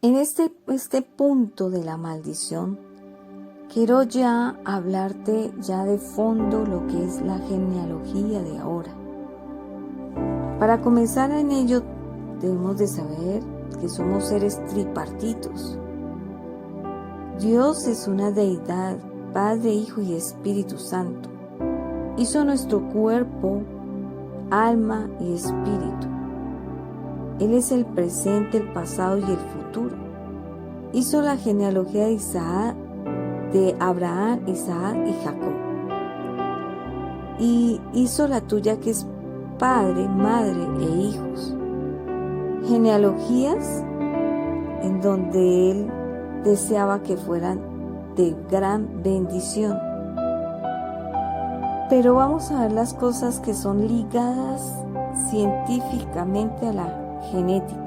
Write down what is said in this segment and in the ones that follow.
En este punto de la maldición, quiero ya hablarte ya de fondo lo que es la genealogía de ahora. Para comenzar en ello, debemos de saber que somos seres tripartitos. Dios es una deidad, Padre, Hijo y Espíritu Santo. Hizo nuestro cuerpo, alma y espíritu. Él es el presente, el pasado y el futuro. Hizo la genealogía de Isaac, de Abraham, Isaac y Jacob. Y hizo la tuya, que es padre, madre e hijos. Genealogías en donde Él deseaba que fueran de gran bendición. Pero vamos a ver las cosas que son ligadas científicamente a la genética,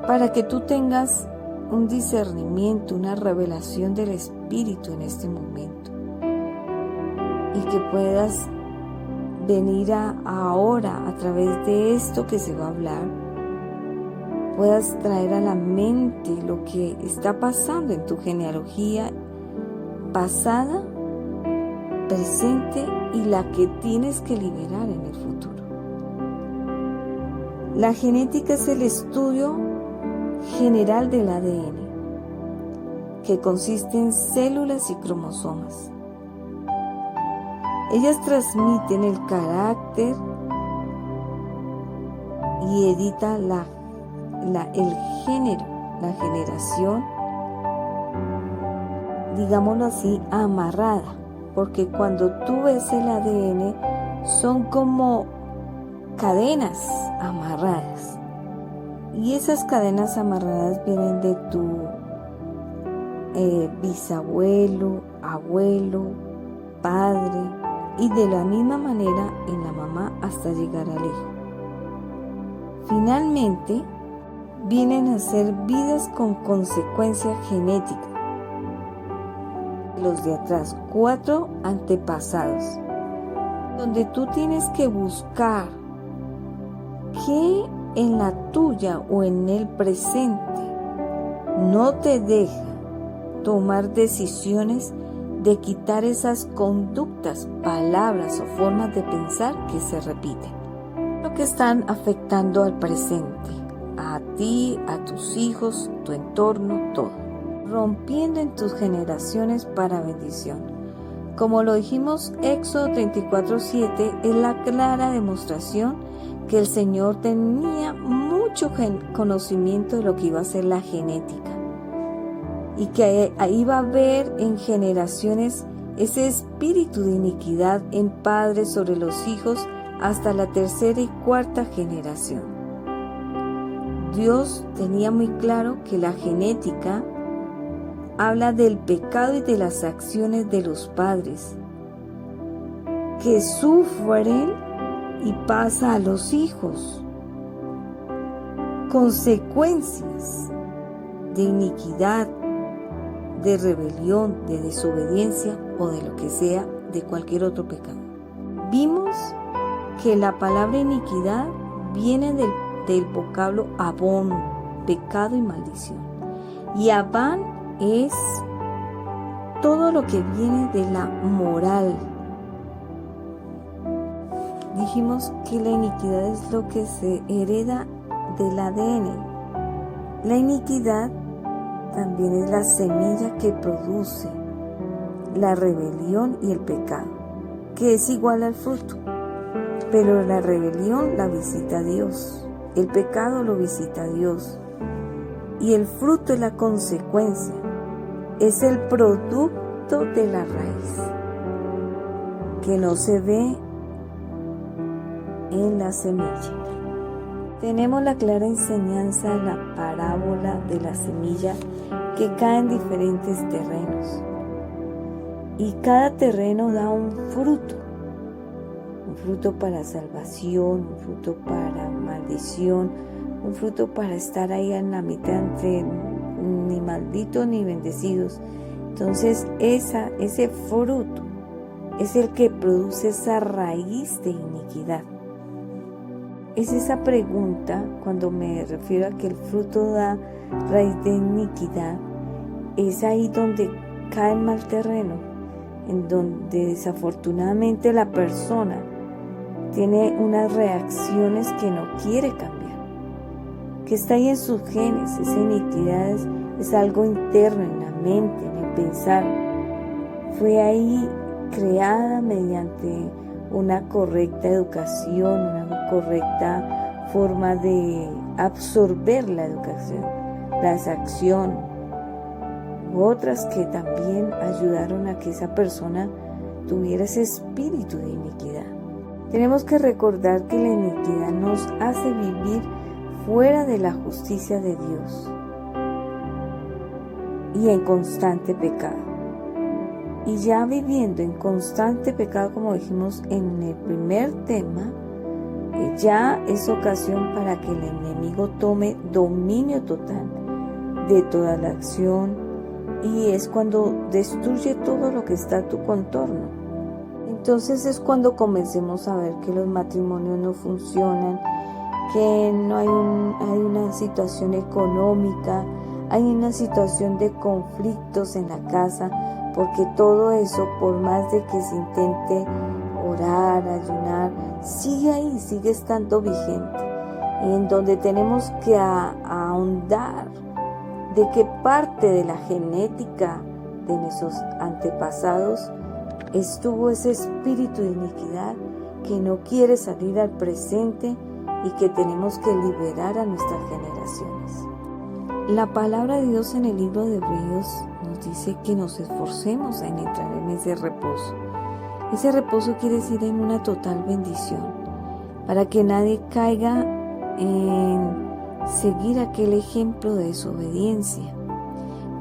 para que tú tengas un discernimiento, una revelación del Espíritu en este momento, y que puedas venir ahora a través de esto que se va a hablar, puedas traer a la mente lo que está pasando en tu genealogía pasada, presente y la que tienes que liberar en el futuro. La genética es el estudio general del ADN, que consiste en células y cromosomas. Ellas transmiten el carácter y editan el género, la generación, digámoslo así, amarrada, porque cuando tú ves el ADN son como cadenas amarradas, y esas cadenas amarradas vienen de tu bisabuelo, abuelo, padre, y de la misma manera en la mamá hasta llegar al hijo. Finalmente, vienen a ser vidas con consecuencia genética. Los de atrás, 4 antepasados, donde tú tienes que buscar qué en la tuya o en el presente no te deja tomar decisiones de quitar esas conductas, palabras o formas de pensar que se repiten, lo que están afectando al presente, a ti, a tus hijos, tu entorno, todo, rompiendo en tus generaciones para bendición. Como lo dijimos, Éxodo 34:7 es la clara demostración que el Señor tenía mucho conocimiento de lo que iba a ser la genética, y que ahí va a haber en generaciones ese espíritu de iniquidad en padres sobre los hijos hasta la 3ª y 4ª generación. Dios tenía muy claro que la genética habla del pecado y de las acciones de los padres que sufren y pasa a los hijos, consecuencias de iniquidad, de rebelión, de desobediencia o de lo que sea, de cualquier otro pecado. Vimos que la palabra iniquidad viene del vocablo abón, pecado y maldición. Y abán es todo lo que viene de la moral. Dijimos que la iniquidad es lo que se hereda del ADN. La iniquidad también es la semilla que produce la rebelión y el pecado, que es igual al fruto. Pero la rebelión la visita Dios, el pecado lo visita Dios, y el fruto es la consecuencia, es el producto de la raíz, que no se ve en la semilla. Tenemos la clara enseñanza en la parábola de la semilla que cae en diferentes terrenos, y cada terreno da un fruto para salvación, un fruto para maldición, un fruto para estar ahí en la mitad entre ni malditos ni bendecidos. Entonces ese fruto es el que produce esa raíz de iniquidad. Es esa pregunta cuando me refiero a que el fruto da raíz de iniquidad, es ahí donde cae en mal terreno, en donde desafortunadamente la persona tiene unas reacciones que no quiere cambiar, que está ahí en sus genes. Esa iniquidad es algo interno, en la mente, en el pensar. Fue ahí creada mediante una correcta educación, una correcta forma de absorber la educación, la acción, u otras que también ayudaron a que esa persona tuviera ese espíritu de iniquidad. Tenemos que recordar que la iniquidad nos hace vivir fuera de la justicia de Dios y en constante pecado. Y ya viviendo en constante pecado, como dijimos en el primer tema, ya es ocasión para que el enemigo tome dominio total de toda la acción, y es cuando destruye todo lo que está a tu contorno. Entonces es cuando comencemos a ver que los matrimonios no funcionan, que no hay una situación económica, hay una situación de conflictos en la casa, porque todo eso, por más de que se intente orar, ayunar, sigue ahí, sigue estando vigente, en donde tenemos que ahondar de qué parte de la genética de nuestros antepasados estuvo ese espíritu de iniquidad que no quiere salir al presente y que tenemos que liberar a nuestras generaciones. La palabra de Dios en el libro de Hebreos nos dice que nos esforcemos en entrar en ese reposo. Ese reposo quiere decir en una total bendición, para que nadie caiga en seguir aquel ejemplo de desobediencia.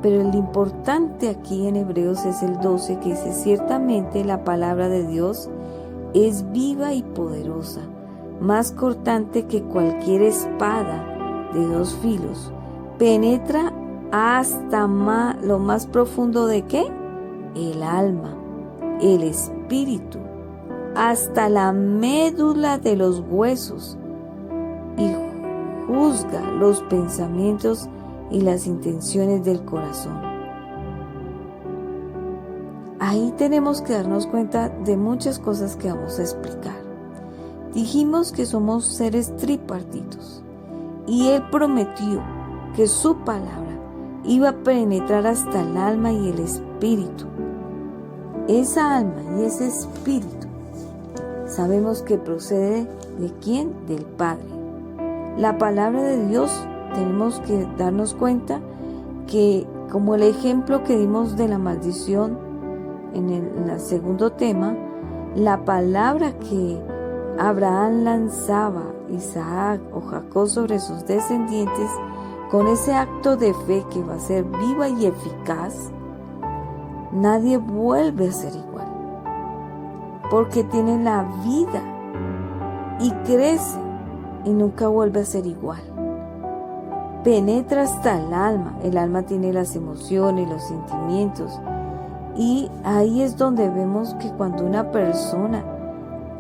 Pero lo importante aquí en Hebreos es el 12, que dice: ciertamente la palabra de Dios es viva y poderosa, más cortante que cualquier espada de dos filos, penetra hasta lo más profundo de ¿qué? El alma, el espíritu, hasta la médula de los huesos, y juzga los pensamientos y las intenciones del corazón. Ahí tenemos que darnos cuenta de muchas cosas que vamos a explicar. Dijimos que somos seres tripartitos, y Él prometió que su palabra iba a penetrar hasta el alma y el espíritu. Esa alma y ese espíritu sabemos que procede ¿de quién? Del Padre. La palabra de Dios, tenemos que darnos cuenta que, como el ejemplo que dimos de la maldición en el segundo tema, la palabra que Abraham lanzaba, Isaac o Jacob, sobre sus descendientes, con ese acto de fe que va a ser viva y eficaz, nadie vuelve a ser igual, porque tiene la vida y crece y nunca vuelve a ser igual. Penetra hasta el alma tiene las emociones, los sentimientos, y ahí es donde vemos que cuando una persona,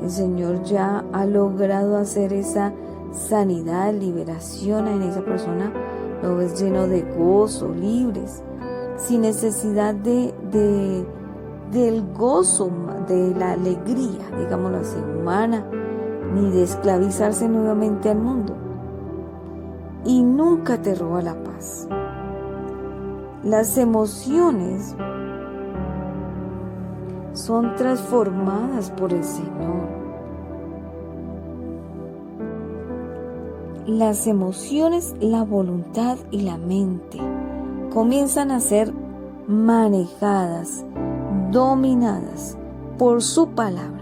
el Señor ya ha logrado hacer esa sanidad, liberación en esa persona, lo ves lleno de gozo, libres, sin necesidad del gozo, de la alegría, digámoslo así, humana, ni de esclavizarse nuevamente al mundo. Y nunca te roba la paz. Las emociones son transformadas por el Señor. Las emociones, la voluntad y la mente comienzan a ser manejadas, dominadas por su palabra.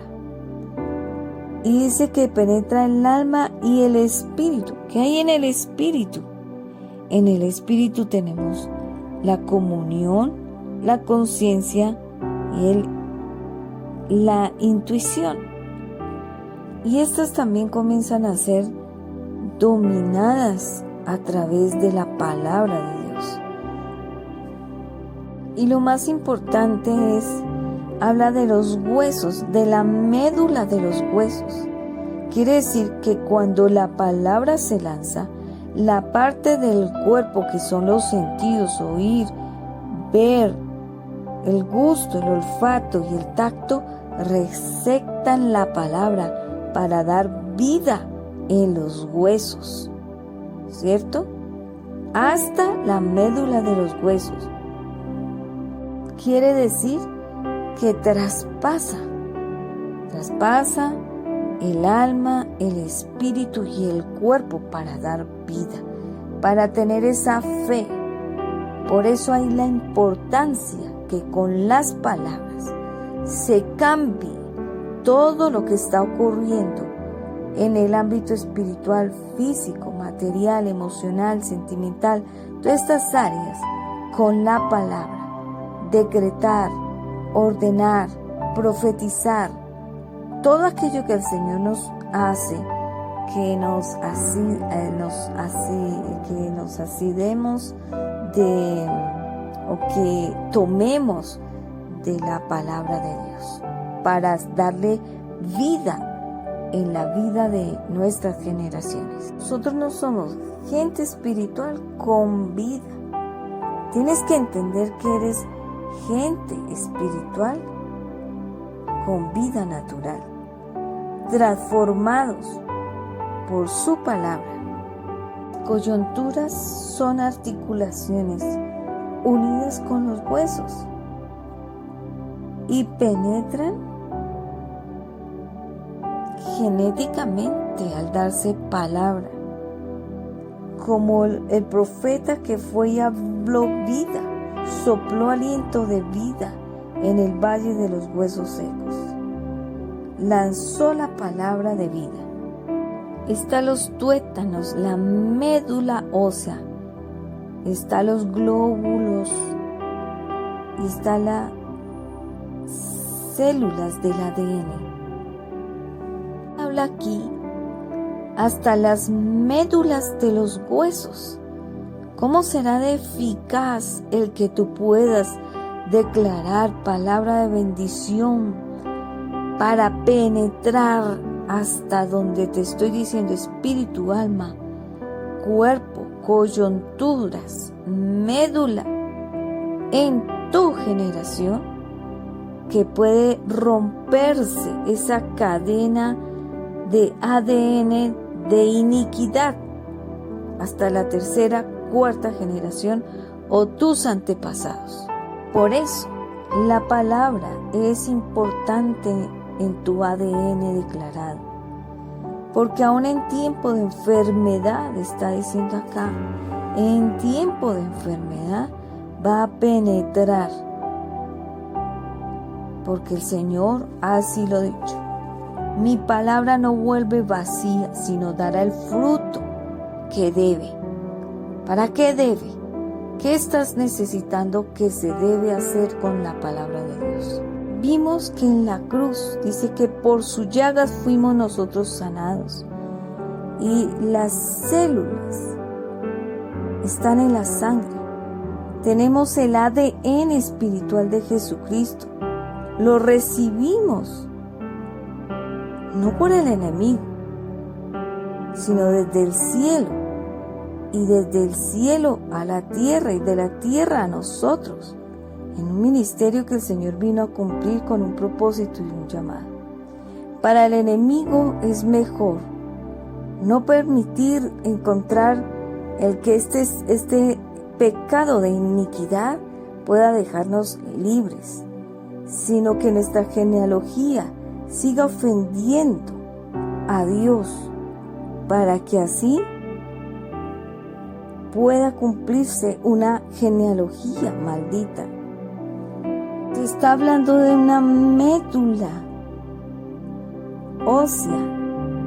Y dice que penetra el alma y el espíritu. ¿Qué hay en el espíritu? En el espíritu tenemos la comunión, la conciencia y la intuición. Y estas también comienzan a ser dominadas a través de la palabra de Dios. Y lo más importante es, habla de los huesos, de la médula de los huesos. Quiere decir que cuando la palabra se lanza, la parte del cuerpo que son los sentidos, oír, ver, el gusto, el olfato y el tacto, receptan la palabra para dar vida en los huesos, ¿cierto? Hasta la médula de los huesos. Quiere decir que traspasa el alma, el espíritu y el cuerpo para dar vida, para tener esa fe. Por eso hay la importancia que con las palabras se cambie todo lo que está ocurriendo en el ámbito espiritual, físico, material, emocional, sentimental, todas estas áreas con la palabra. Decretar, ordenar, profetizar, todo aquello que el Señor nos hace, que nos asidemos de, o que tomemos de la palabra de Dios para darle vida en la vida de nuestras generaciones. Nosotros no somos gente espiritual con vida. Tienes que entender que eres gente espiritual con vida natural, transformados por su palabra. Coyunturas son articulaciones unidas con los huesos y penetran genéticamente al darse palabra, como el profeta que fue y habló vida, sopló aliento de vida en el valle de los huesos secos, lanzó la palabra de vida. Están los tuétanos, la médula ósea, están los glóbulos y están las células del ADN. Habla aquí hasta las médulas de los huesos. ¿Cómo será de eficaz el que tú puedas declarar palabra de bendición para penetrar hasta donde te estoy diciendo, espíritu, alma, cuerpo, coyunturas, médula, en tu generación, que puede romperse esa cadena de ADN de iniquidad hasta la tercera, cuarta generación o tus antepasados? Por eso la palabra es importante en tu ADN declarado, porque aún en tiempo de enfermedad, está diciendo acá, en tiempo de enfermedad va a penetrar, porque el Señor así lo ha dicho. Mi palabra no vuelve vacía, sino dará el fruto que debe. ¿Para qué debe? ¿Qué estás necesitando que se debe hacer con la palabra de Dios? Vimos que en la cruz dice que por sus llagas fuimos nosotros sanados. Y las células están en la sangre. Tenemos el ADN espiritual de Jesucristo. Lo recibimos, no por el enemigo, sino desde el cielo. Y desde el cielo a la tierra y de la tierra a nosotros, en un ministerio que el Señor vino a cumplir con un propósito y un llamado. Para el enemigo es mejor no permitir encontrar el que este pecado de iniquidad pueda dejarnos libres, sino que nuestra genealogía siga ofendiendo a Dios, para que así pueda cumplirse una genealogía maldita. Se está hablando de una médula ósea,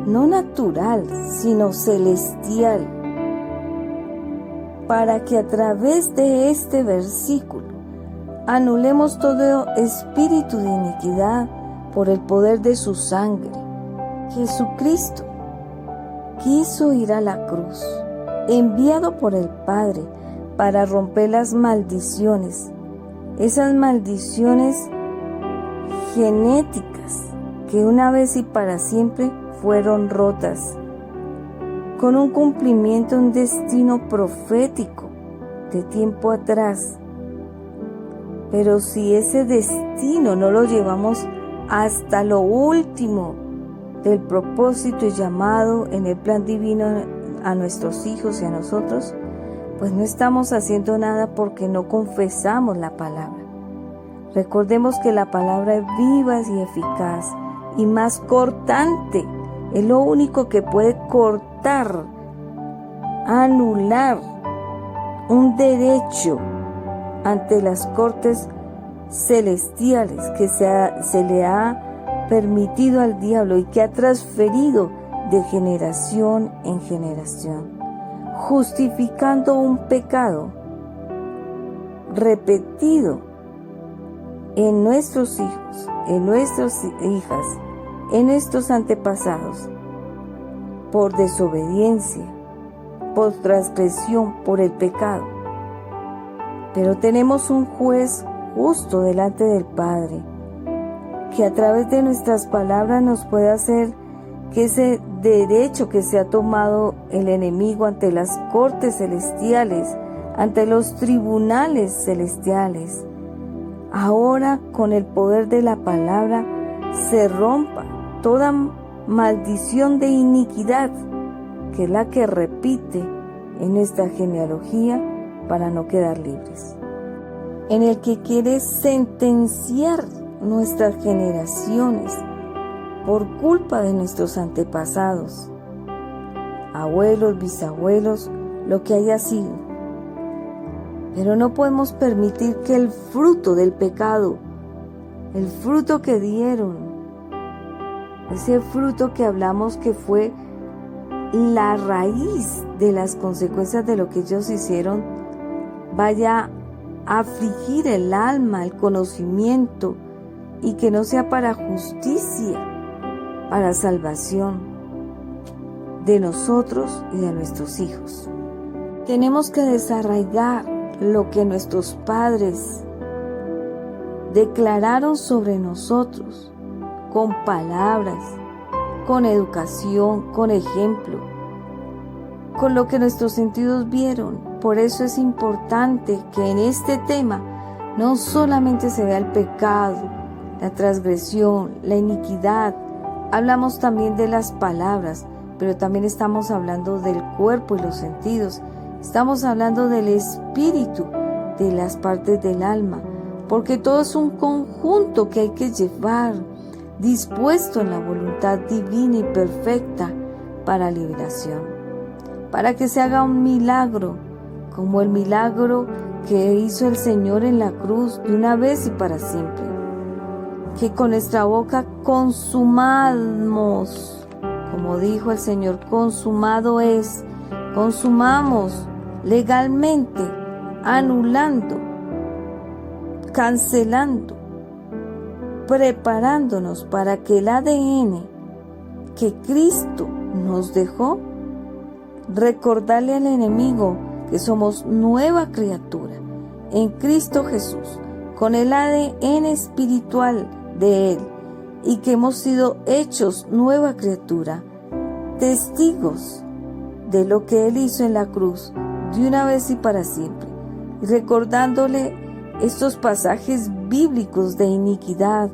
no natural, sino celestial, para que a través de este versículo anulemos todo espíritu de iniquidad por el poder de su sangre. Jesucristo quiso ir a la cruz, enviado por el Padre para romper las maldiciones, esas maldiciones genéticas que una vez y para siempre fueron rotas con un cumplimiento, un destino profético de tiempo atrás. Pero si ese destino no lo llevamos hasta lo último del propósito y llamado en el plan divino a nuestros hijos y a nosotros, pues no estamos haciendo nada porque no confesamos la palabra. Recordemos que la palabra es viva y eficaz y más cortante. Es lo único que puede cortar, anular un derecho ante las cortes celestiales que se le ha permitido al diablo y que ha transferido de generación en generación, justificando un pecado repetido en nuestros hijos, en nuestras hijas, en nuestros antepasados, por desobediencia, por transgresión, por el pecado. Pero tenemos un juez justo delante del Padre, que a través de nuestras palabras nos puede hacer que ese derecho que se ha tomado el enemigo ante las cortes celestiales, ante los tribunales celestiales, ahora con el poder de la palabra se rompa toda maldición de iniquidad, que es la que repite en esta genealogía para no quedar libres, en el que quiere sentenciar nuestras generaciones por culpa de nuestros antepasados, abuelos, bisabuelos, lo que haya sido. Pero no podemos permitir que el fruto del pecado, el fruto que dieron, ese fruto que hablamos que fue la raíz de las consecuencias de lo que ellos hicieron, vaya a afligir el alma, el conocimiento, y que no sea para justicia, para salvación de nosotros y de nuestros hijos. Tenemos que desarraigar lo que nuestros padres declararon sobre nosotros, con palabras, con educación, con ejemplo, con lo que nuestros sentidos vieron. Por eso es importante que en este tema no solamente se vea el pecado, la transgresión, la iniquidad. Hablamos también de las palabras, pero también estamos hablando del cuerpo y los sentidos. Estamos hablando del espíritu, de las partes del alma, porque todo es un conjunto que hay que llevar dispuesto en la voluntad divina y perfecta para liberación, para que se haga un milagro, como el milagro que hizo el Señor en la cruz de una vez y para siempre. Que con nuestra boca consumamos, como dijo el Señor, consumado es, consumamos legalmente, anulando, cancelando, preparándonos para que el ADN que Cristo nos dejó, recordarle al enemigo que somos nueva criatura en Cristo Jesús, con el ADN espiritual de Él, y que hemos sido hechos nueva criatura, testigos de lo que Él hizo en la cruz, de una vez y para siempre, y recordándole estos pasajes bíblicos de iniquidad,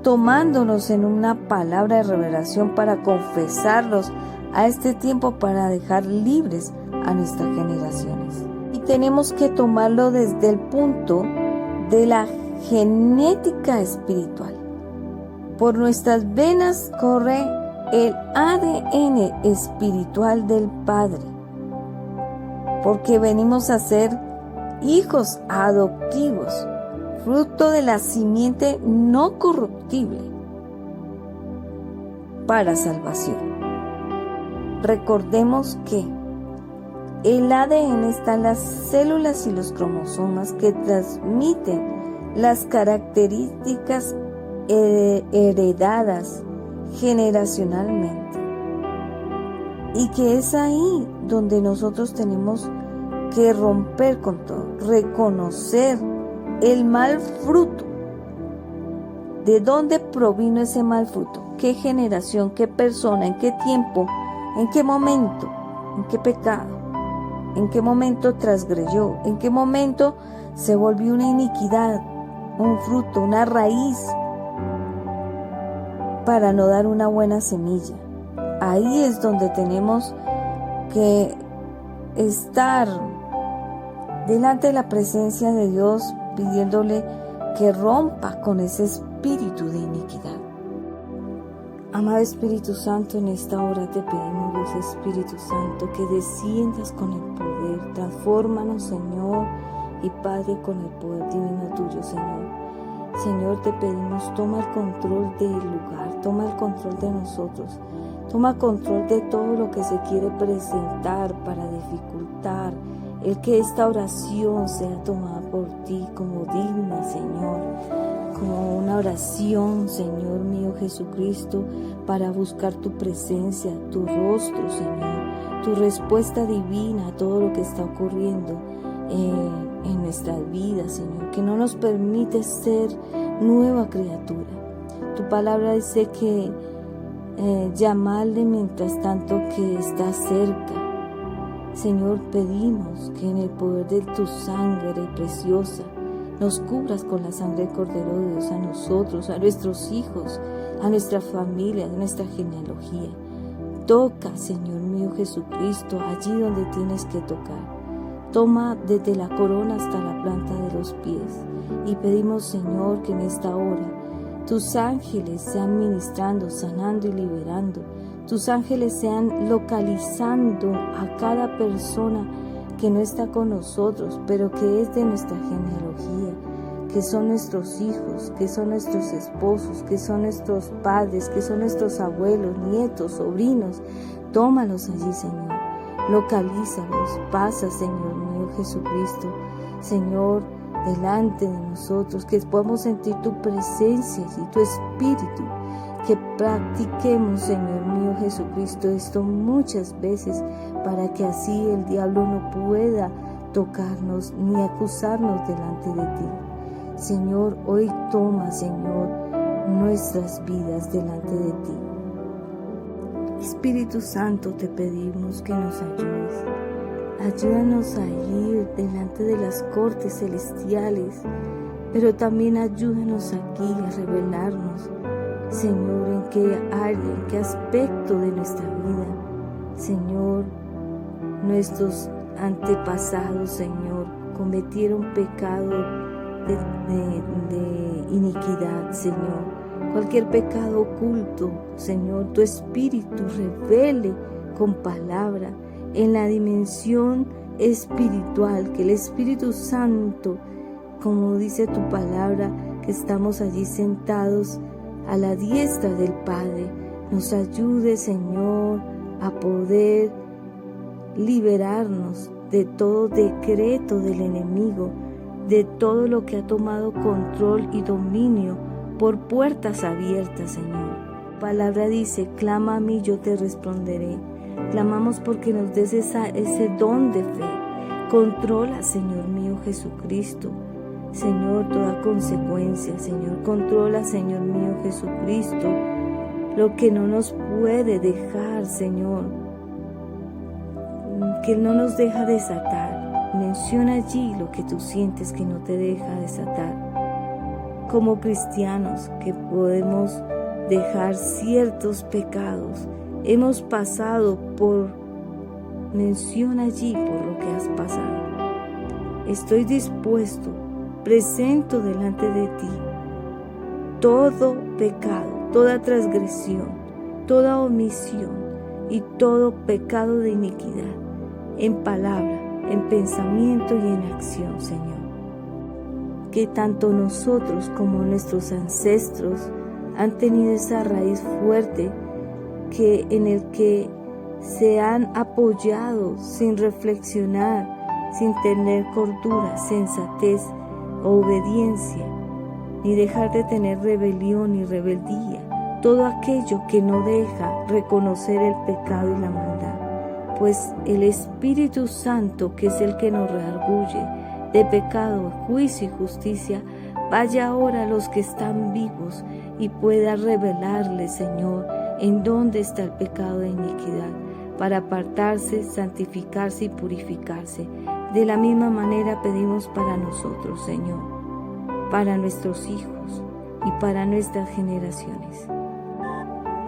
tomándonos en una palabra de revelación para confesarlos a este tiempo, para dejar libres a nuestras generaciones. Y tenemos que tomarlo desde el punto de la genética espiritual. Por nuestras venas corre el ADN espiritual del Padre, porque venimos a ser hijos adoptivos, fruto de la simiente no corruptible para salvación. Recordemos que el ADN está en las células y los cromosomas que transmiten las características heredadas generacionalmente, y que es ahí donde nosotros tenemos que romper con todo, reconocer el mal fruto. ¿De dónde provino ese mal fruto? ¿Qué generación, qué persona, en qué tiempo, en qué momento ¿En qué pecado? ¿En qué momento transgredió? ¿En qué momento se volvió una iniquidad, un fruto, una raíz para no dar una buena semilla? Ahí es donde tenemos que estar delante de la presencia de Dios, pidiéndole que rompa con ese espíritu de iniquidad. Amado Espíritu Santo, en esta hora te pedimos, Dios Espíritu Santo, que desciendas con el poder. Transfórmanos, Señor y Padre, con el poder divino tuyo, Señor. Señor, te pedimos, toma el control del lugar, toma el control de nosotros, toma control de todo lo que se quiere presentar para dificultar el que esta oración sea tomada por ti como digna, Señor, como una oración, Señor mío Jesucristo, para buscar tu presencia, tu rostro, Señor, tu respuesta divina a todo lo que está ocurriendo en nuestras vidas, Señor, que no nos permite ser nueva criatura. Tu palabra dice que llamarle mientras tanto que está cerca. Señor, pedimos que en el poder de tu sangre preciosa nos cubras con la sangre del Cordero de Dios a nosotros, a nuestros hijos, a nuestra familia, a nuestra genealogía. Toca, Señor mío Jesucristo, allí donde tienes que tocar. Toma desde la corona hasta la planta de los pies. Y pedimos, Señor, que en esta hora tus ángeles sean ministrando, sanando y liberando. Tus ángeles sean localizando a cada persona que no está con nosotros, pero que es de nuestra genealogía, que son nuestros hijos, que son nuestros esposos, que son nuestros padres, que son nuestros abuelos, nietos, sobrinos. Tómalos allí, Señor. Localízalos. Pasa, Señor mío Jesucristo. Señor, delante de nosotros, que podamos sentir tu presencia y tu espíritu. Que practiquemos, Señor mío Jesucristo, esto muchas veces para que así el diablo no pueda tocarnos ni acusarnos delante de ti. Señor, hoy toma, Señor, nuestras vidas delante de ti. Espíritu Santo, te pedimos que nos ayudes. Ayúdanos a ir delante de las cortes celestiales, pero también ayúdanos aquí a revelarnos, Señor, en qué área, en qué aspecto de nuestra vida, Señor, nuestros antepasados, Señor, cometieron pecado de iniquidad, Señor. Cualquier pecado oculto, Señor, tu Espíritu revele con palabra en la dimensión espiritual, que el Espíritu Santo, como dice tu palabra, que estamos allí sentados a la diestra del Padre, nos ayude, Señor, a poder liberarnos de todo decreto del enemigo, de todo lo que ha tomado control y dominio por puertas abiertas, Señor. Tu palabra dice, clama a mí, yo te responderé. Clamamos porque nos des ese don de fe. Controla, Señor mío Jesucristo, Señor, toda consecuencia, Señor. Controla, Señor mío Jesucristo, lo que no nos puede dejar, Señor, que no nos deja desatar. Menciona allí lo que tú sientes que no te deja desatar. Como cristianos que podemos dejar ciertos pecados. Hemos pasado por, menciona allí por lo que has pasado. Estoy dispuesto, presento delante de ti todo pecado, toda transgresión, toda omisión y todo pecado de iniquidad, en palabra, en pensamiento y en acción, Señor. Que tanto nosotros como nuestros ancestros han tenido esa raíz fuerte en el que se han apoyado sin reflexionar, sin tener cordura, sensatez, obediencia, ni dejar de tener rebelión y rebeldía, todo aquello que no deja reconocer el pecado y la maldad, pues el Espíritu Santo, que es el que nos redarguye de pecado, juicio y justicia, vaya ahora a los que están vivos y pueda revelarles, Señor, en dónde está el pecado de iniquidad, para apartarse, santificarse y purificarse. De la misma manera pedimos para nosotros, Señor, para nuestros hijos y para nuestras generaciones.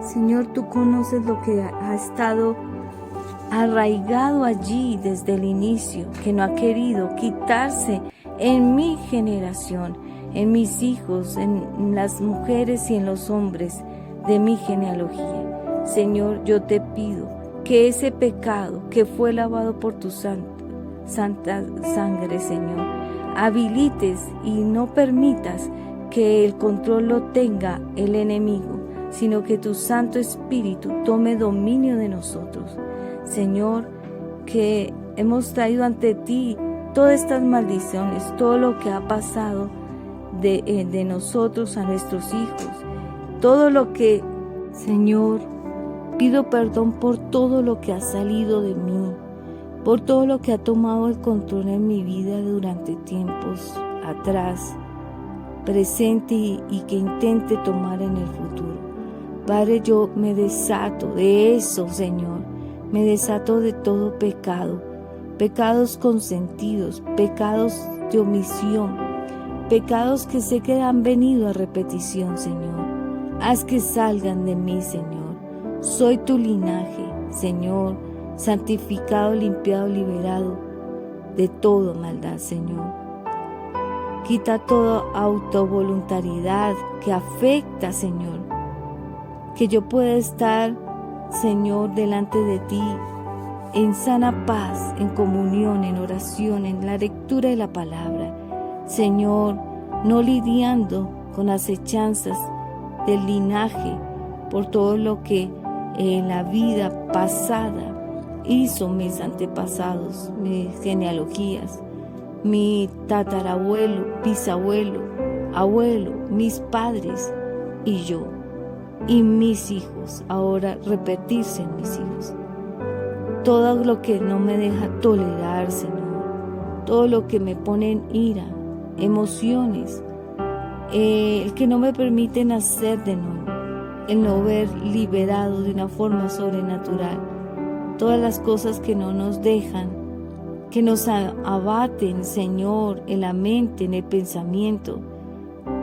Señor, tú conoces lo que ha estado arraigado allí desde el inicio, que no ha querido quitarse en mi generación, en mis hijos, en las mujeres y en los hombres de mi genealogía. Señor, yo te pido que ese pecado que fue lavado por tu santa sangre, Señor, habilites y no permitas que el control lo tenga el enemigo, sino que tu Santo Espíritu tome dominio de nosotros. Señor, que hemos traído ante ti todas estas maldiciones, todo lo que ha pasado de nosotros a nuestros hijos, todo lo que, Señor, pido perdón por todo lo que ha salido de mí, por todo lo que ha tomado el control en mi vida durante tiempos atrás, presente y que intente tomar en el futuro. Padre, yo me desato de eso, Señor, me desato de todo pecado, pecados consentidos, pecados de omisión, pecados que sé que han venido a repetición, Señor. Haz que salgan de mí, Señor. Soy tu linaje, Señor, santificado, limpiado, liberado de toda maldad, Señor. Quita toda autovoluntariedad que afecta, Señor, que yo pueda estar, Señor, delante de ti en sana paz, en comunión, en oración, en la lectura de la palabra. Señor, no lidiando con acechanzas del linaje por todo lo que en la vida pasada hizo mis antepasados, mis genealogías, mi tatarabuelo, bisabuelo, abuelo, mis padres y yo, y mis hijos, ahora repetirse en mis hijos. Todo lo que no me deja tolerar, Señor, todo lo que me pone en ira, emociones, el que no me permite nacer de nuevo, el no ver liberado de una forma sobrenatural, todas las cosas que no nos dejan, que nos abaten, Señor, en la mente, en el pensamiento.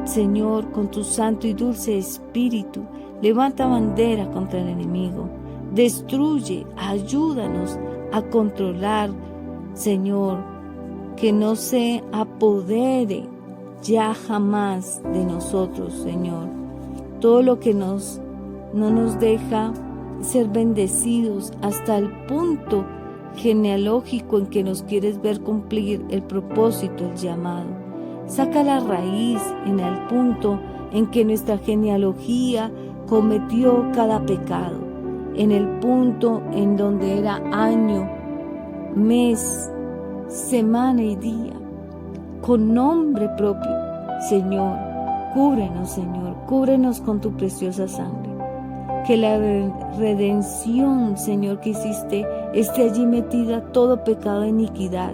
Señor, con tu santo y dulce espíritu, levanta bandera contra el enemigo, destruye, ayúdanos a controlar, Señor, que no se apodere ya jamás de nosotros, Señor. Todo lo que no nos deja ser bendecidos hasta el punto genealógico en que nos quieres ver cumplir el propósito, el llamado. Saca la raíz en el punto en que nuestra genealogía cometió cada pecado, en el punto en donde era año, mes, semana y día, con nombre propio. Señor, cúbrenos con tu preciosa sangre. Que la redención, Señor, que hiciste esté allí metida todo pecado de iniquidad,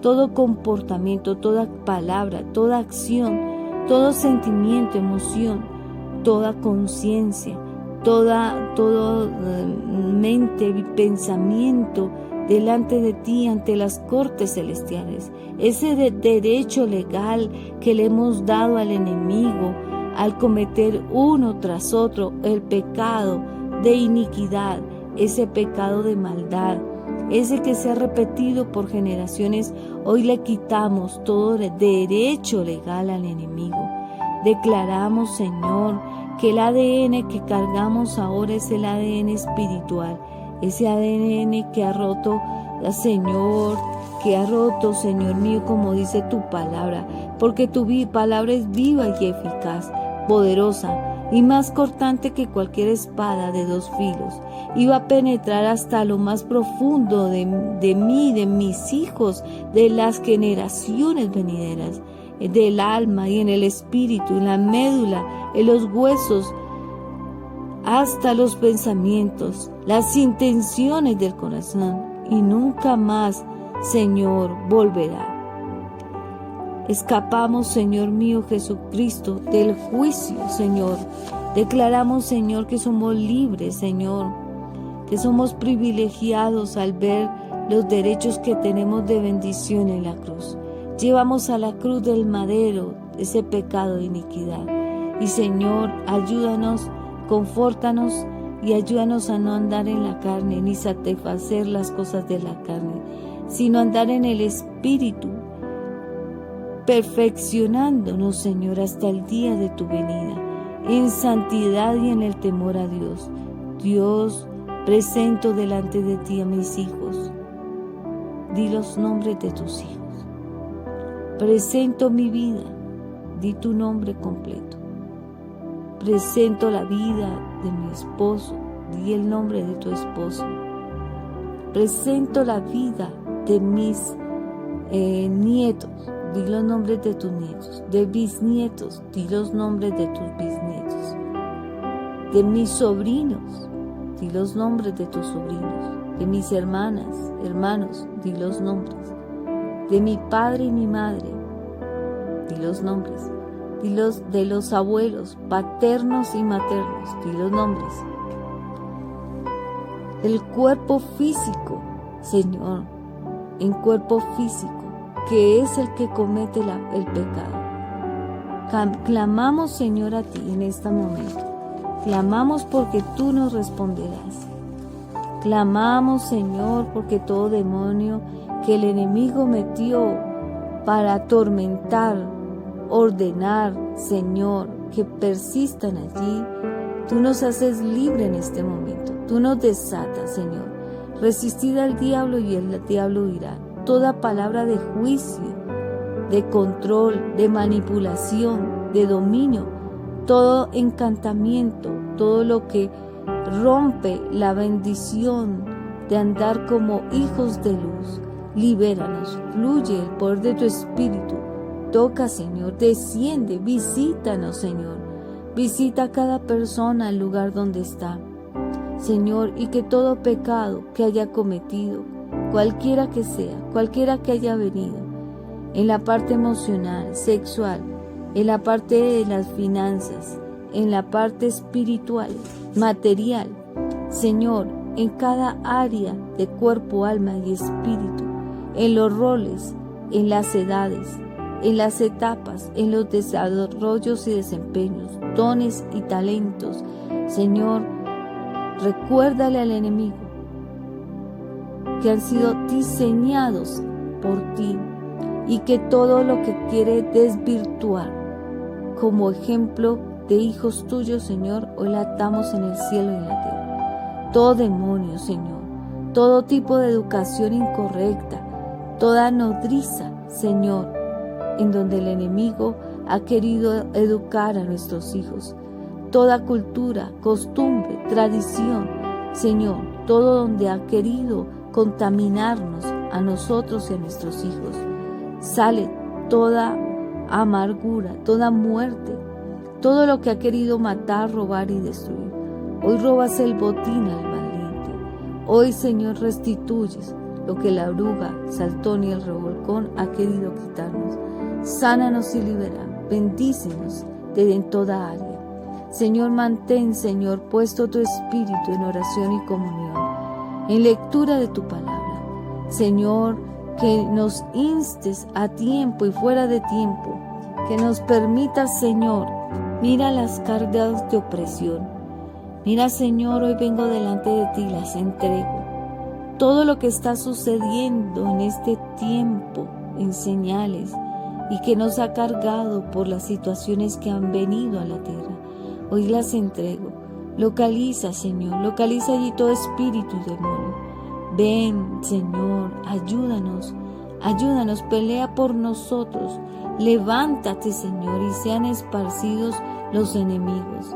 todo comportamiento, toda palabra, toda acción, todo sentimiento, emoción, toda conciencia, toda mente y pensamiento delante de ti ante las cortes celestiales. Ese derecho legal que le hemos dado al enemigo al cometer uno tras otro el pecado de iniquidad, ese pecado de maldad, ese que se ha repetido por generaciones, hoy le quitamos todo derecho legal al enemigo. Declaramos, Señor, que el ADN que cargamos ahora es el ADN espiritual, ese ADN que ha roto, Señor, Señor mío, como dice tu palabra, porque tu palabra es viva y eficaz, poderosa y más cortante que cualquier espada de dos filos, y va a penetrar hasta lo más profundo de mí, de mis hijos, de las generaciones venideras, del alma y en el espíritu, en la médula, en los huesos, hasta los pensamientos, las intenciones del corazón, y nunca más, Señor, volverá. Escapamos, Señor mío Jesucristo, del juicio, Señor. Declaramos, Señor, que somos libres, Señor, que somos privilegiados al ver los derechos que tenemos de bendición en la cruz. Llevamos a la cruz del madero ese pecado de iniquidad. Y Señor, ayúdanos, confórtanos y ayúdanos a no andar en la carne ni satisfacer las cosas de la carne, sino andar en el Espíritu, perfeccionándonos, Señor, hasta el día de tu venida, en santidad y en el temor a Dios. Dios, presento delante de ti a mis hijos. Di los nombres de tus hijos. Presento mi vida. Di tu nombre completo. Presento la vida de mi esposo. Di el nombre de tu esposo. Presento la vida de mis nietos. Di los nombres de tus nietos. De bisnietos. Di los nombres de tus bisnietos. De mis sobrinos. Di los nombres de tus sobrinos. De mis hermanas, hermanos. Di los nombres. De mi padre y mi madre. Di los nombres. Di los de los abuelos, paternos y maternos. Di los nombres. El cuerpo físico, Señor, en cuerpo físico, que es el que comete el pecado. Clamamos, Señor, a ti en este momento. Clamamos porque tú nos responderás. Clamamos, Señor, porque todo demonio que el enemigo metió para atormentar, ordenar, Señor, que persistan allí, tú nos haces libre en este momento. Tú nos desatas, Señor. Resistid al diablo y el diablo huirá. Toda palabra de juicio, de control, de manipulación, de dominio, todo encantamiento, todo lo que rompe la bendición de andar como hijos de luz, libéranos, fluye el poder de tu Espíritu. Toca, Señor, desciende, visítanos, Señor. Visita a cada persona al lugar donde está, Señor, y que todo pecado que haya cometido, cualquiera que sea, cualquiera que haya venido, en la parte emocional, sexual, en la parte de las finanzas, en la parte espiritual, material, Señor, en cada área de cuerpo, alma y espíritu, en los roles, en las edades, en las etapas, en los desarrollos y desempeños, dones y talentos. Señor, recuérdale al enemigo que han sido diseñados por ti y que todo lo que quiere desvirtuar como ejemplo de hijos tuyos, Señor, hoy la atamos en el cielo y en la tierra. Todo demonio, Señor, todo tipo de educación incorrecta, toda nodriza, Señor, en donde el enemigo ha querido educar a nuestros hijos, toda cultura, costumbre, tradición, Señor, todo donde ha querido contaminarnos a nosotros y a nuestros hijos, sale toda amargura, toda muerte, todo lo que ha querido matar, robar y destruir. Hoy robas el botín al valiente. Hoy, Señor, restituyes lo que la oruga, saltón y el revolcón ha querido quitarnos. Sánanos y libera, bendícenos en toda área. Señor, mantén, Señor, puesto tu espíritu en oración y comunión, en lectura de tu palabra. Señor, que nos instes a tiempo y fuera de tiempo, que nos permitas, Señor, mira las cargas de opresión. Mira, Señor, hoy vengo delante de ti, las entrego. Todo lo que está sucediendo en este tiempo, en señales, y que nos ha cargado por las situaciones que han venido a la tierra, hoy las entrego. Localiza, Señor, localiza allí todo espíritu y demonio. Ven, Señor, ayúdanos, ayúdanos, pelea por nosotros. Levántate, Señor, y sean esparcidos los enemigos.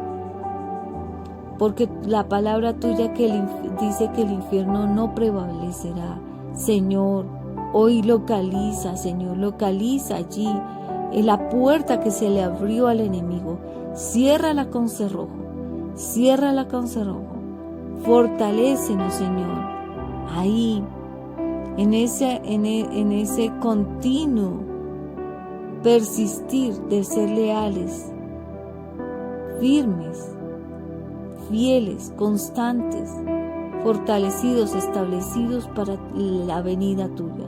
Porque la palabra tuya dice que el infierno no prevalecerá. Señor, hoy localiza, Señor, localiza allí en la puerta que se le abrió al enemigo. Ciérrala con cerrojo, ciérrala con cerrojo. Fortalécenos, Señor, ahí, en ese continuo persistir de ser leales, firmes, fieles, constantes. fortalecidos, establecidos para la venida tuya.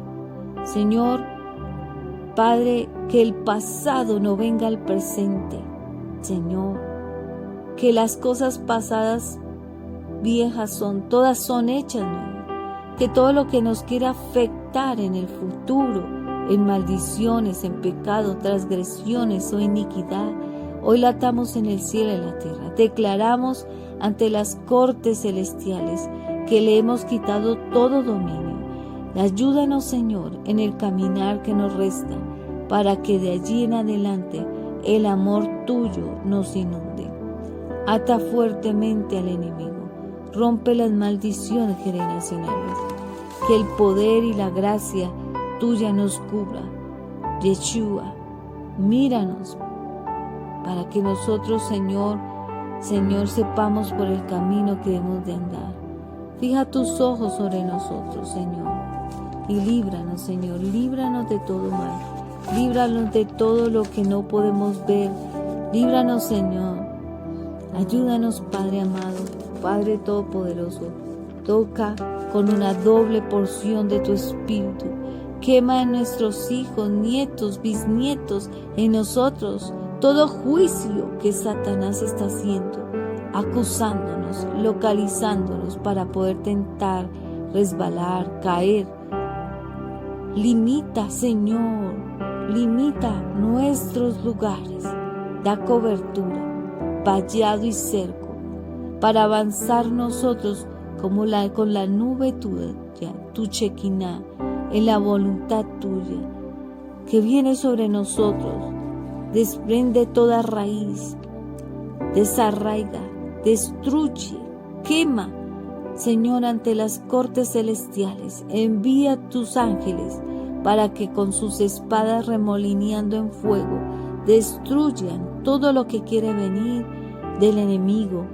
Señor, Padre, que el pasado no venga al presente. Señor, que las cosas pasadas viejas todas son hechas nuevas. Que todo lo que nos quiera afectar en el futuro, en maldiciones, en pecado, transgresiones o iniquidad, hoy la atamos en el cielo y en la tierra. Declaramos ante las cortes celestiales que le hemos quitado todo dominio. Ayúdanos, Señor, en el caminar que nos resta, para que de allí en adelante el amor tuyo nos inunde. Ata fuertemente al enemigo. Rompe las maldiciones generacionales. Que el poder y la gracia tuya nos cubra. Yeshua, míranos para que nosotros, Señor, sepamos por el camino que debemos de andar. Fija tus ojos sobre nosotros, Señor, y líbranos, Señor, líbranos de todo mal. Líbranos de todo lo que no podemos ver. Líbranos, Señor. Ayúdanos, Padre amado, Padre todopoderoso. Toca con una doble porción de tu Espíritu. Quema en nuestros hijos, nietos, bisnietos, en nosotros, todo juicio que Satanás está haciendo, acusándonos, localizándonos para poder tentar, resbalar, caer. Limita, Señor, limita nuestros lugares. Da cobertura, vallado y cerco, para avanzar nosotros con la nube tuya, tu Shekinah, en la voluntad tuya, que viene sobre nosotros. Desprende toda raíz, desarraiga, destruye, quema, Señor, ante las cortes celestiales. Envía tus ángeles para que con sus espadas remolineando en fuego destruyan todo lo que quiere venir del enemigo.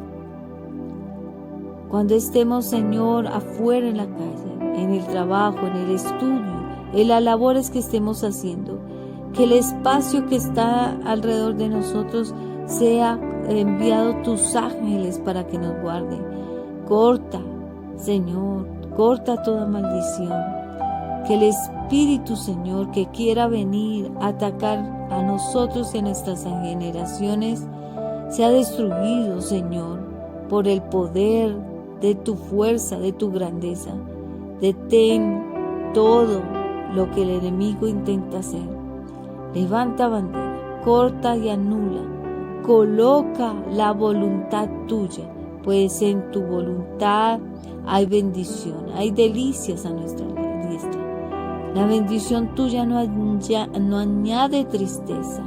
Cuando estemos, Señor, afuera en la calle, en el trabajo, en el estudio, en las labores que estemos haciendo, que el espacio que está alrededor de nosotros sea enviado tus ángeles para que nos guarden. Corta, Señor, corta toda maldición. Que el Espíritu, Señor, que quiera venir a atacar a nosotros y a nuestras generaciones, sea destruido, Señor, por el poder de tu fuerza, de tu grandeza. Detén todo lo que el enemigo intenta hacer. Levanta bandera, corta y anula, coloca la voluntad tuya, pues en tu voluntad hay bendición, hay delicias a nuestra diestra. La bendición tuya no añade tristeza,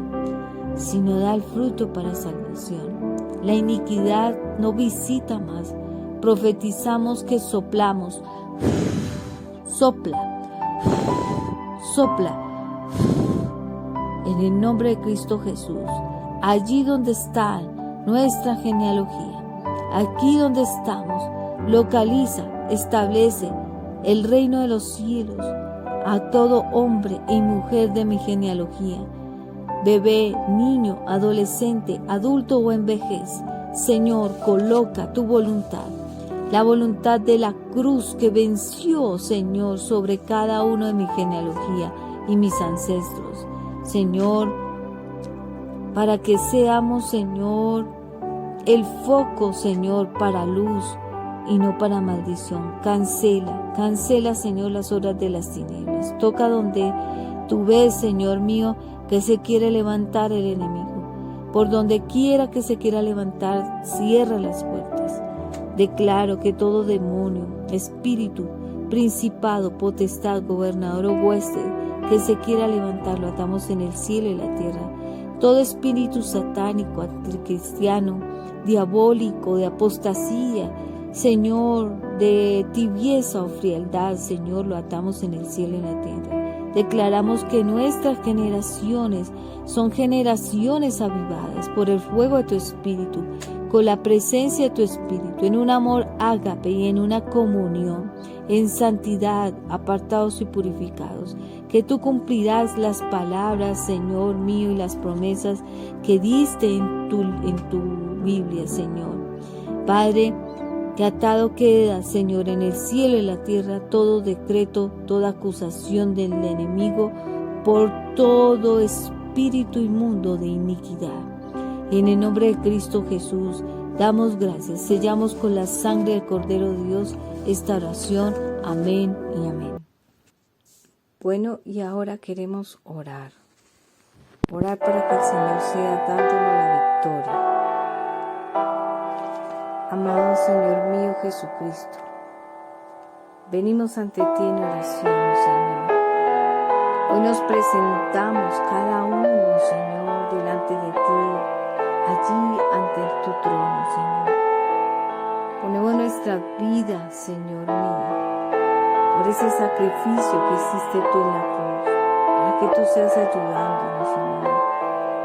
sino da el fruto para salvación. La iniquidad no visita más. Profetizamos que soplamos. Sopla, sopla. En el nombre de Cristo Jesús, allí donde está nuestra genealogía, aquí donde estamos, localiza, establece el reino de los cielos a todo hombre y mujer de mi genealogía, bebé, niño, adolescente, adulto o en vejez. Señor, coloca tu voluntad, la voluntad de la cruz que venció, Señor, sobre cada uno de mi genealogía y mis ancestros. Señor, para que seamos, Señor, el foco, Señor, para luz y no para maldición. Cancela, Señor, las obras de las tinieblas. Toca donde tú ves, Señor mío, que se quiere levantar el enemigo. Por donde quiera que se quiera levantar, cierra las puertas. Declaro que todo demonio, espíritu, principado, potestad, gobernador o huésped que se quiera levantar, lo atamos en el cielo y la tierra. Todo espíritu satánico, anticristiano, diabólico, de apostasía, Señor, de tibieza o frialdad, Señor, lo atamos en el cielo y la tierra. Declaramos que nuestras generaciones son generaciones avivadas por el fuego de tu Espíritu, con la presencia de tu Espíritu, en un amor ágape y en una comunión, en santidad, apartados y purificados. Que tú cumplirás las palabras, Señor mío, y las promesas que diste en tu Biblia, Señor. Padre, que atado queda, Señor, en el cielo y la tierra todo decreto, toda acusación del enemigo por todo espíritu inmundo de iniquidad. En el nombre de Cristo Jesús, damos gracias. Sellamos con la sangre del Cordero de Dios esta oración. Amén y amén. Bueno, y ahora queremos orar. Orar para que el Señor sea dándonos la victoria. Amado Señor mío Jesucristo, venimos ante ti en oración, Señor. Hoy nos presentamos cada uno, Señor, delante de ti, allí ante tu trono, Señor. Ponemos nuestra vida, Señor mío, por ese sacrificio que hiciste tú en la cruz, para que tú seas ayudándonos, Señor.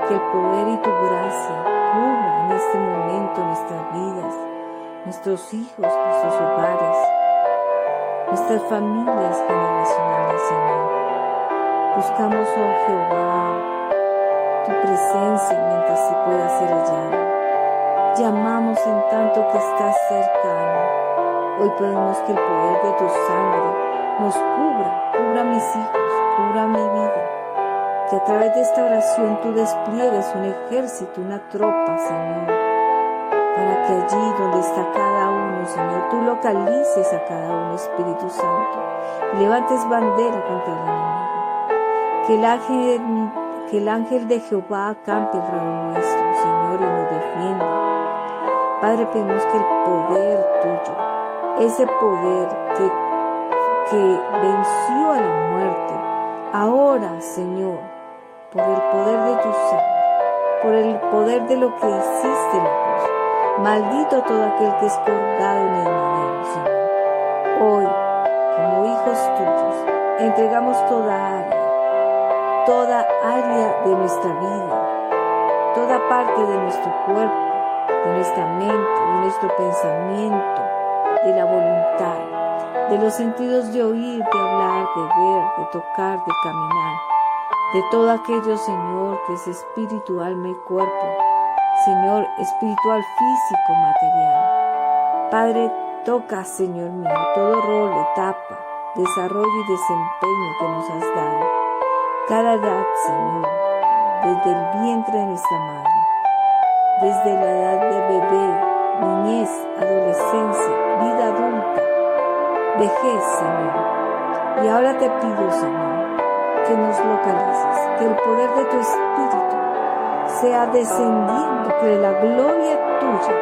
Que el poder y tu gracia cubra en este momento nuestras vidas, nuestros hijos, nuestros hogares, nuestras familias generacionales, Señor. Buscamos, oh Jehová, tu presencia mientras se pueda ser hallada. Llamamos en tanto que estás cercano. Hoy pedimos que el poder de tu sangre nos cubra mis hijos, cubra mi vida. Que a través de esta oración tú despliegues un ejército, una tropa, Señor. Para que allí donde está cada uno, Señor, tú localices a cada uno, Espíritu Santo, y levantes bandera contra el enemigo. Que el ángel de Jehová acampe alrededor nuestro, Señor, y nos defienda. Padre, pedimos que el poder tuyo, ese poder que venció a la muerte, ahora, Señor, por el poder de tu sangre, por el poder de lo que hiciste en la cruz, maldito todo aquel que es colgado en el madero, Señor. Hoy, como hijos tuyos, entregamos toda área de nuestra vida, toda parte de nuestro cuerpo, de nuestra mente, de nuestro pensamiento, de la voluntad, de los sentidos de oír, de hablar, de ver, de tocar, de caminar, de todo aquello, Señor, que es espíritu, alma y cuerpo, Señor, espiritual, físico, material. Padre, toca, Señor mío, todo rol, etapa, desarrollo y desempeño que nos has dado. Cada edad, Señor, desde el vientre de nuestra madre, desde la edad de bebé, niñez, adolescencia, vida adulta, vejez, Señor. Y ahora te pido, Señor, que nos localices, que el poder de tu Espíritu sea descendiendo, que la gloria tuya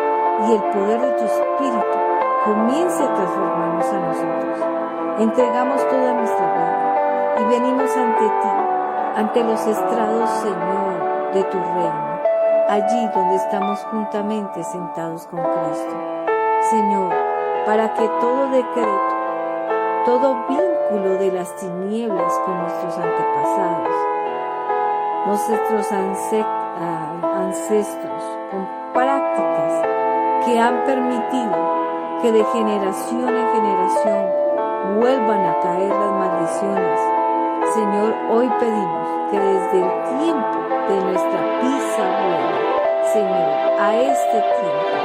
y el poder de tu Espíritu comience a transformarnos a nosotros. Entregamos toda nuestra vida y venimos ante ti, ante los estrados, Señor, de tu reino, allí donde estamos juntamente sentados con Cristo. Señor, para que todo decreto, todo vínculo de las tinieblas con nuestros antepasados, nuestros ancestros, con prácticas que han permitido que de generación en generación vuelvan a caer las maldiciones. Señor, hoy pedimos que desde el tiempo de nuestra bisabuela, Señor, a este tiempo,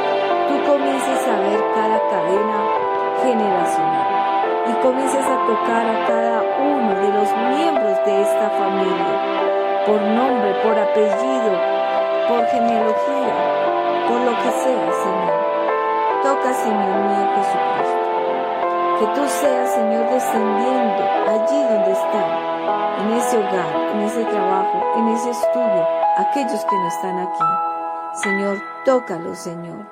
tú comiences a ver cada cadena generacional y comiences a tocar a cada uno de los miembros de esta familia, por nombre, por apellido, por genealogía, por lo que sea, Señor. Toca, Señor mío Jesucristo. Que tú seas, Señor, descendiendo allí donde están, en ese hogar, en ese trabajo, en ese estudio, aquellos que no están aquí. Señor, tócalos, Señor,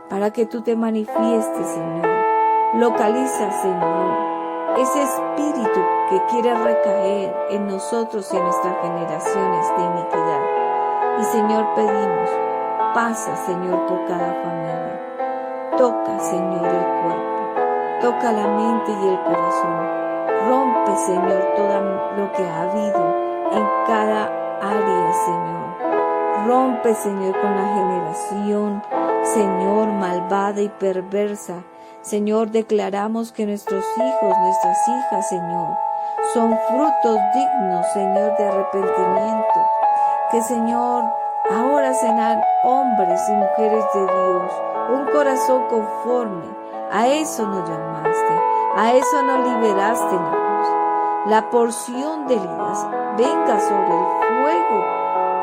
para que tú te manifiestes, Señor. Localiza, Señor, ese espíritu que quiere recaer en nosotros y en nuestras generaciones de iniquidad. Y, Señor, pedimos, pasa, Señor, por cada familia. Toca, Señor, el cuerpo. Toca la mente y el corazón. Rompe, Señor, todo lo que ha habido en cada área, Señor. Rompe, Señor, con la generación, Señor, malvada y perversa. Señor, declaramos que nuestros hijos, nuestras hijas, Señor, son frutos dignos, Señor, de arrepentimiento. Que, Señor, ahora serán hombres y mujeres de Dios, un corazón conforme A eso nos llamaste, a eso nos liberaste en la cruz. La porción de Elías venga sobre el fuego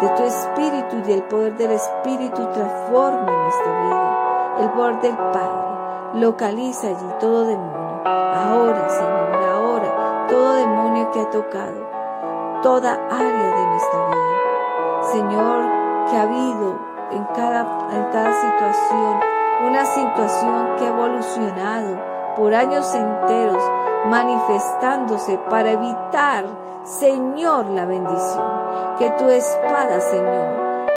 de tu espíritu y del poder del espíritu transforme nuestra vida. El poder del Padre localiza allí todo demonio. Ahora, Señor, ahora, todo demonio que ha tocado toda área de nuestra vida. Señor, que ha habido en cada situación, una situación que ha evolucionado por años enteros, manifestándose para evitar, Señor, la bendición. Que tu espada, Señor,